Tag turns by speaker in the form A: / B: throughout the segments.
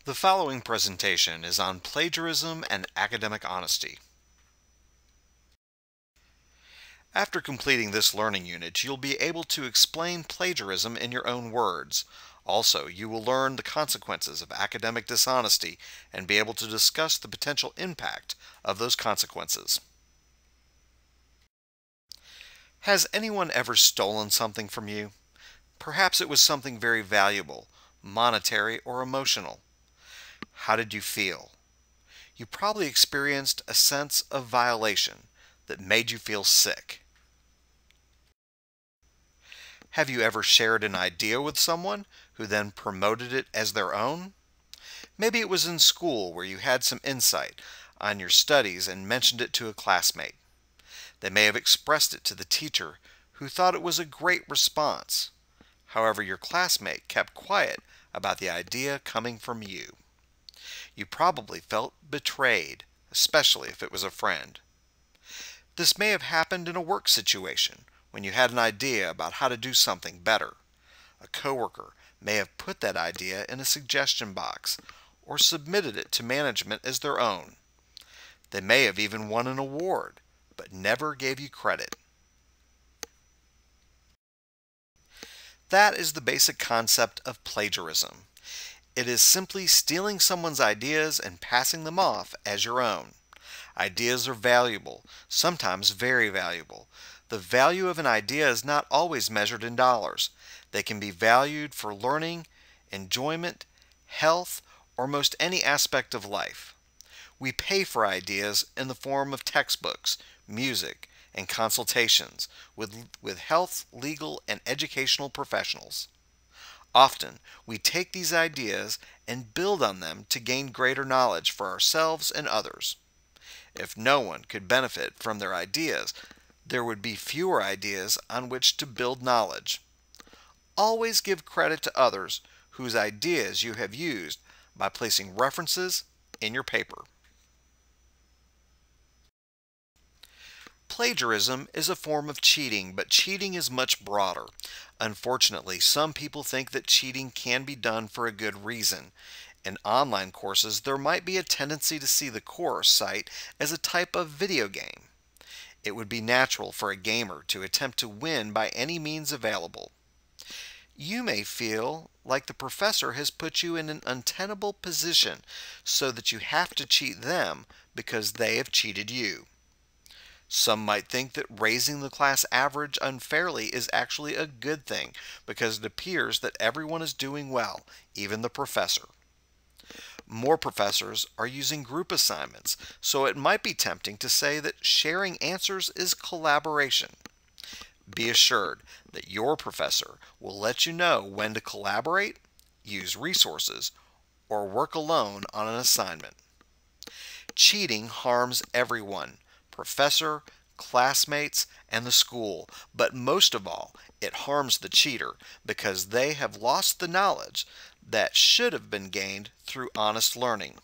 A: The following presentation is on plagiarism and academic honesty. After completing this learning unit, you'll be able to explain plagiarism in your own words. Also, you will learn the consequences of academic dishonesty and be able to discuss the potential impact of those consequences. Has anyone ever stolen something from you? Perhaps it was something very valuable, monetary or emotional. How did you feel? You probably experienced a sense of violation that made you feel sick. Have you ever shared an idea with someone who then promoted it as their own? Maybe it was in school where you had some insight on your studies and mentioned it to a classmate. They may have expressed it to the teacher who thought it was a great response. However, your classmate kept quiet about the idea coming from you. You probably felt betrayed, especially if it was a friend. This may have happened in a work situation when you had an idea about how to do something better. A coworker may have put that idea in a suggestion box or submitted it to management as their own. They may have even won an award, but never gave you credit. That is the basic concept of plagiarism. It is simply stealing someone's ideas and passing them off as your own. Ideas are valuable, sometimes very valuable. The value of an idea is not always measured in dollars. They can be valued for learning, enjoyment, health, or most any aspect of life. We pay for ideas in the form of textbooks, music, and consultations with health, legal, and educational professionals. Often, we take these ideas and build on them to gain greater knowledge for ourselves and others. If no one could benefit from their ideas, there would be fewer ideas on which to build knowledge. Always give credit to others whose ideas you have used by placing references in your paper. Plagiarism is a form of cheating, but cheating is much broader. Unfortunately, some people think that cheating can be done for a good reason. In online courses, there might be a tendency to see the course site as a type of video game. It would be natural for a gamer to attempt to win by any means available. You may feel like the professor has put you in an untenable position so that you have to cheat them because they have cheated you. Some might think that raising the class average unfairly is actually a good thing because it appears that everyone is doing well, even the professor. More professors are using group assignments, so it might be tempting to say that sharing answers is collaboration. Be assured that your professor will let you know when to collaborate, use resources, or work alone on an assignment. Cheating harms everyone. Professor, classmates, and the school, but most of all, it harms the cheater because they have lost the knowledge that should have been gained through honest learning.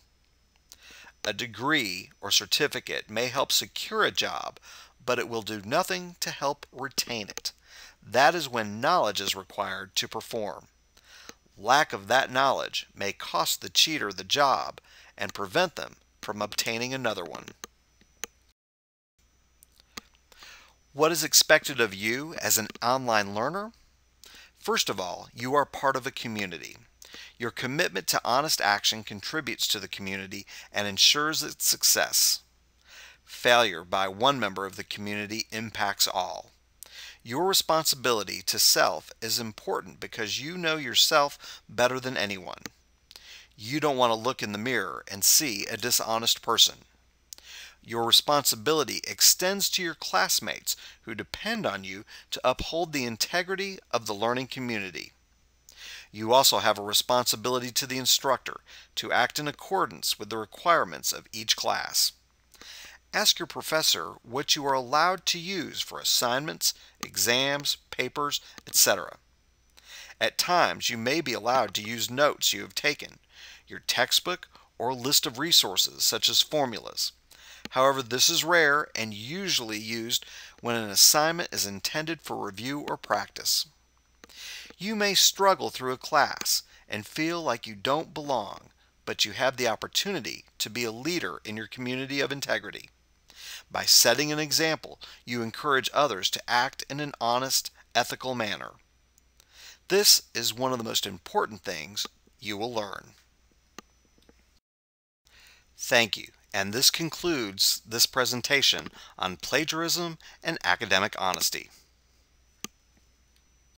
A: A degree or certificate may help secure a job, but it will do nothing to help retain it. That is when knowledge is required to perform. Lack of that knowledge may cost the cheater the job and prevent them from obtaining another one. What is expected of you as an online learner? First of all, you are part of a community. Your commitment to honest action contributes to the community and ensures its success. Failure by one member of the community impacts all. Your responsibility to self is important because you know yourself better than anyone. You don't want to look in the mirror and see a dishonest person. Your responsibility extends to your classmates who depend on you to uphold the integrity of the learning community. You also have a responsibility to the instructor to act in accordance with the requirements of each class. Ask your professor what you are allowed to use for assignments, exams, papers, etc. At times, you may be allowed to use notes you have taken, your textbook, or list of resources such as formulas. However, this is rare and usually used when an assignment is intended for review or practice. You may struggle through a class and feel like you don't belong, but you have the opportunity to be a leader in your community of integrity. By setting an example, you encourage others to act in an honest, ethical manner. This is one of the most important things you will learn. Thank you, and this concludes this presentation on plagiarism and academic honesty.